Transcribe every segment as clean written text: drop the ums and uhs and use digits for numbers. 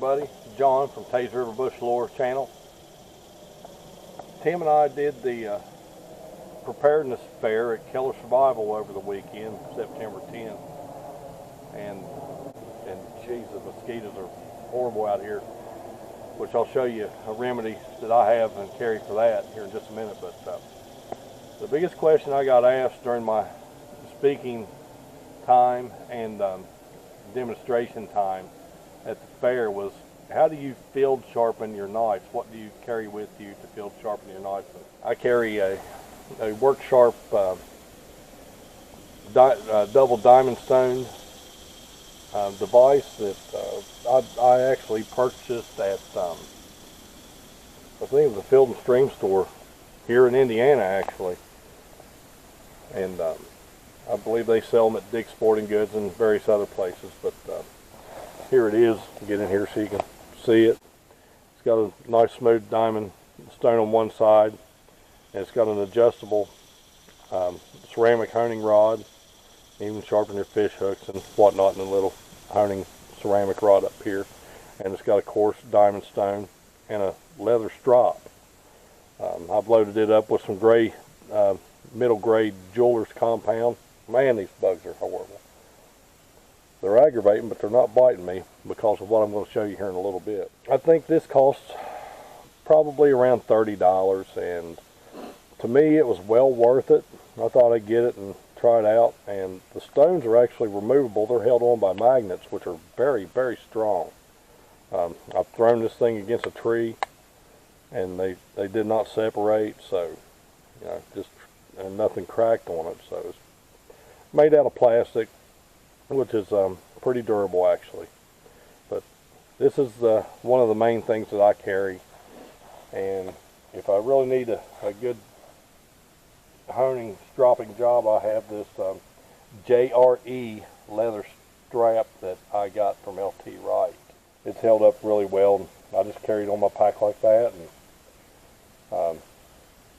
everybody. John from Teays Bushlore channel. Tim and I did the preparedness fair at Keller Survival over the weekend, September 10th. And geez, the mosquitoes are horrible out here, which I'll show you a remedy that I have and carry for that here in just a minute. But the biggest question I got asked during my speaking time and demonstration time at the fair was, how do you field sharpen your knives? What do you carry with you to field sharpen your knives? I carry a WORKSHARP double diamond stone device that I actually purchased at I think it was a Field and Stream store here in Indiana actually, and I believe they sell them at Dick's Sporting Goods and various other places, but here it is. Get in here so you can see it. It's got a nice smooth diamond stone on one side, and it's got an adjustable ceramic honing rod. Even sharpen your fish hooks and whatnot in a little honing ceramic rod up here. And it's got a coarse diamond stone and a leather strop. I've loaded it up with some gray, middle grade jeweler's compound. Man, these bugs are horrible. They're aggravating, but they're not biting me because of what I'm going to show you here in a little bit. I think this costs probably around $30, and to me it was well worth it. I thought I'd get it and try it out, and the stones are actually removable. They're held on by magnets, which are very, very strong. I've thrown this thing against a tree, and they did not separate, so you know, and nothing cracked on it. So it's made out of plastic, which is pretty durable actually. But this is one of the main things that I carry, and if I really need a good honing stropping job, I have this JRE leather strap that I got from LT Wright. It's held up really well, and I just carry it on my pack like that, and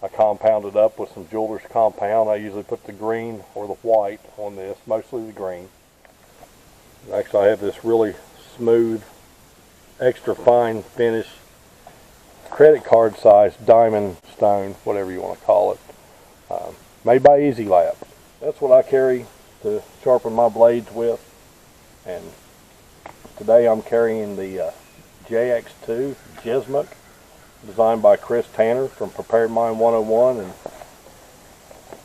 I compound it up with some jeweler's compound. I usually put the green or the white on this, mostly the green. Actually, I have this really smooth, extra fine finish, credit card size diamond stone, whatever you want to call it, made by Easy Lab. That's what I carry to sharpen my blades with. And today I'm carrying the JX2 Jessmuk, designed by Chris Tanner from Prepared Mind 101, and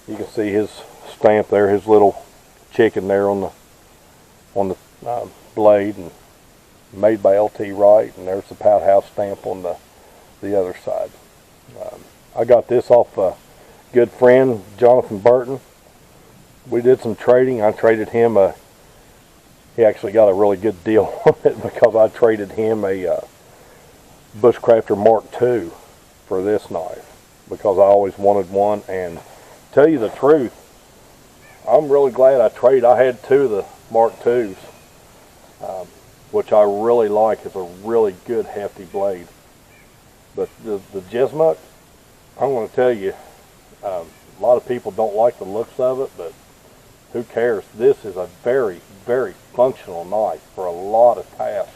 you can see his stamp there, his little chicken there on the blade, and made by LT Wright, and there's the Pout House stamp on the other side. I got this off a good friend, Jonathan Burton. We did some trading. I traded him he actually got a really good deal on it because I traded him a Bushcrafter Mark II for this knife because I always wanted one. And to tell you the truth, I'm really glad I traded. I had two of the Mark IIs, which I really like. It's a really good hefty blade. But the Jessmuk, I'm going to tell you, a lot of people don't like the looks of it, but who cares? This is a very, very functional knife for a lot of tasks.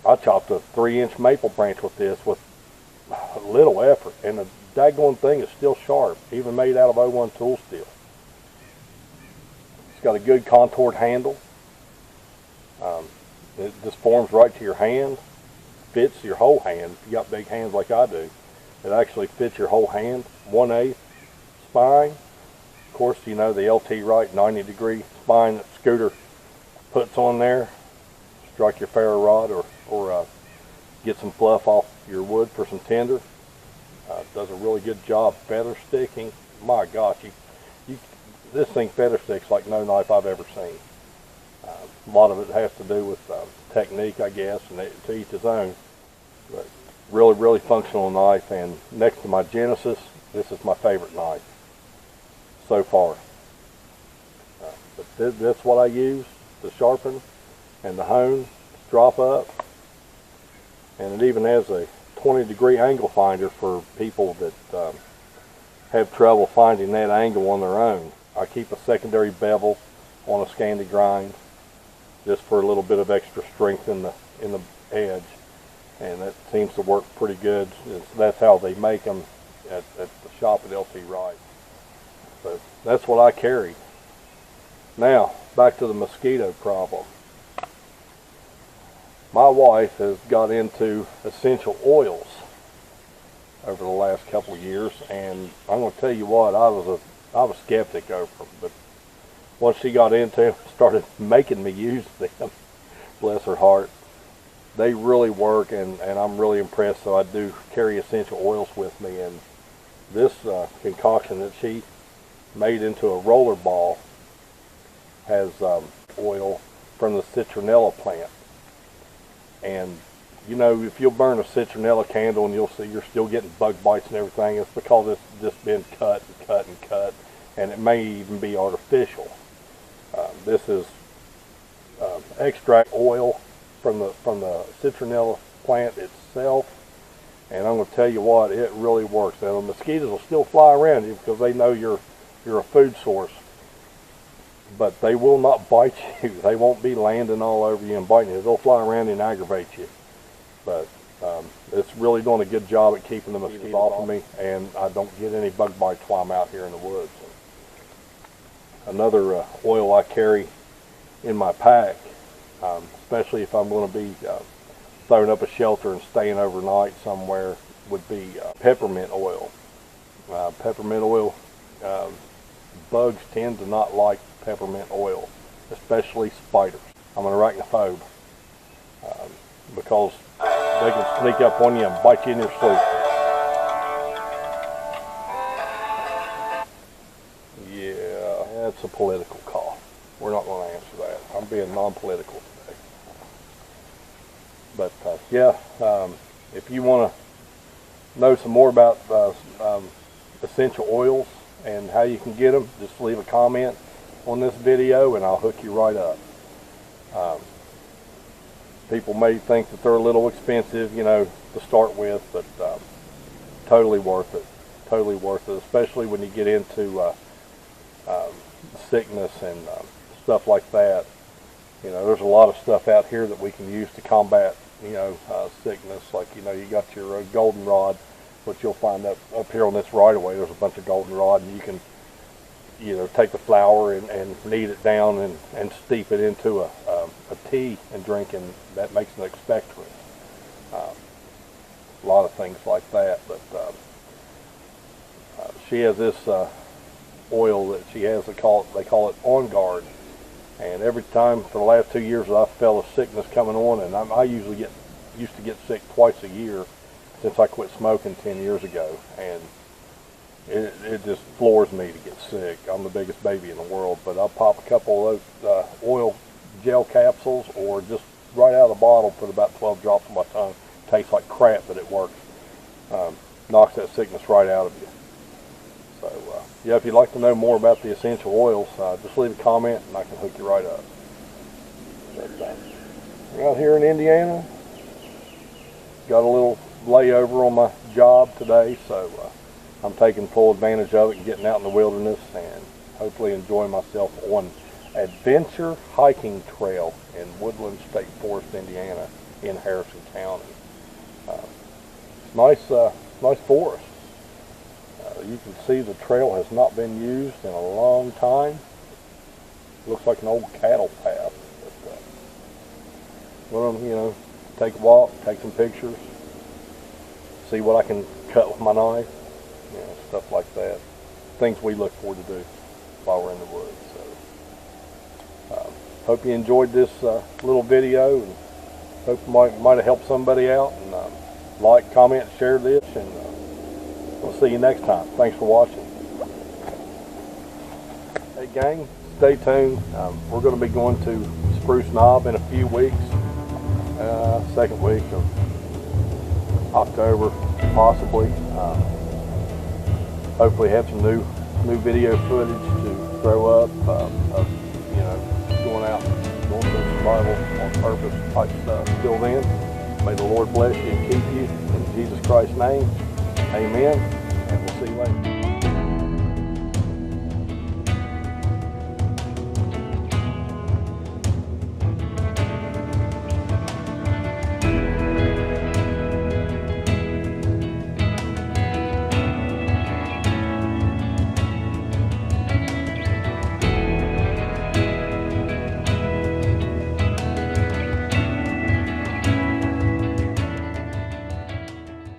I chopped a 3-inch maple branch with this with little effort, and the daggone thing is still sharp, even made out of 01 tool steel. It's got a good contoured handle. It just forms right to your hand, fits your whole hand. If you got big hands like I do, it actually fits your whole hand. 1/8 spine. Of course, you know the LT Wright 90-degree spine that Scooter puts on there. Strike your ferro rod or get some fluff off your wood for some tinder. Does a really good job feather sticking. My gosh, this thing feather sticks like no knife I've ever seen. A lot of it has to do with technique, I guess, and to each his own. But really, really functional knife, and next to my Genesis, this is my favorite knife so far. But that's what I use to sharpen and to hone, drop up, and it even has a 20-degree angle finder for people that have trouble finding that angle on their own. I keep a secondary bevel on a Scandi grind just for a little bit of extra strength in the edge, and that seems to work pretty good. That's how they make them at the shop at LT Wright. So that's what I carry. Now back to the mosquito problem. My wife has got into essential oils over the last couple of years, and I'm going to tell you what, I was a skeptic over them, but once she got into them, started making me use them, bless her heart, they really work, and I'm really impressed. So I do carry essential oils with me, and this concoction that she made into a roller ball has oil from the citronella plant. And you know, if you'll burn a citronella candle and you'll see you're still getting bug bites and everything, it's because it's just been cut and cut and cut, and it may even be artificial. This is extract oil from the citronella plant itself, and I'm going to tell you what, it really works. Now the mosquitoes will still fly around you because they know you're a food source, but they will not bite you. They won't be landing all over you and biting you. They'll fly around and aggravate you. But it's really doing a good job at keeping the mosquitoes off of me, and I don't get any bug bites while I'm out here in the woods. Another oil I carry in my pack, especially if I'm going to be throwing up a shelter and staying overnight somewhere, would be peppermint oil. Peppermint oil, bugs tend to not like peppermint oil, especially spiders. I'm an arachnophobe because they can sneak up on you and bite you in your sleep. Yeah, that's a political call. We're not going to answer that. I'm being non-political today. But yeah, if you want to know some more about essential oils and how you can get them, just leave a comment on this video and I'll hook you right up. People may think that they're a little expensive, you know, to start with, but totally worth it. Totally worth it, especially when you get into sickness and stuff like that. You know, there's a lot of stuff out here that we can use to combat, you know, sickness. Like, you know, you got your goldenrod, which you'll find up here on this right of way. There's a bunch of goldenrod, and you can, you know, take the flour and knead it down and steep it into a tea and drink, and that makes an expectorant. A lot of things like that. But she has this oil that she has, they call it On Guard, and every time for the last 2 years that I felt a sickness coming on, and I usually used to get sick twice a year since I quit smoking 10 years ago, and it just floors me to get sick. I'm the biggest baby in the world, but I'll pop a couple of those oil gel capsules, or just right out of the bottle, put about 12 drops on my tongue. Tastes like crap, but it works. Knocks that sickness right out of you. So yeah, if you'd like to know more about the essential oils, just leave a comment and I can hook you right up. We're out here in Indiana. Got a little layover on my job today, so I'm taking full advantage of it and getting out in the wilderness and hopefully enjoying myself on Adventure Hiking Trail in Woodland State Forest, Indiana, in Harrison County. Nice forest. You can see the trail has not been used in a long time. Looks like an old cattle path. But, you know, take a walk, take some pictures, see what I can cut with my knife, you know, stuff like that. Things we look forward to do while we're in the woods. So, hope you enjoyed this little video, and hope it might have helped somebody out. And like, comment, share this, and we'll see you next time. Thanks for watching. Hey gang, stay tuned. We're going to be going to Spruce Knob in a few weeks. Second week of October, possibly. Hopefully have some new video footage to throw up of, you know, going out, going through survival on purpose type stuff. Till then, may the Lord bless you and keep you. In Jesus Christ's name, amen, and we'll see you later.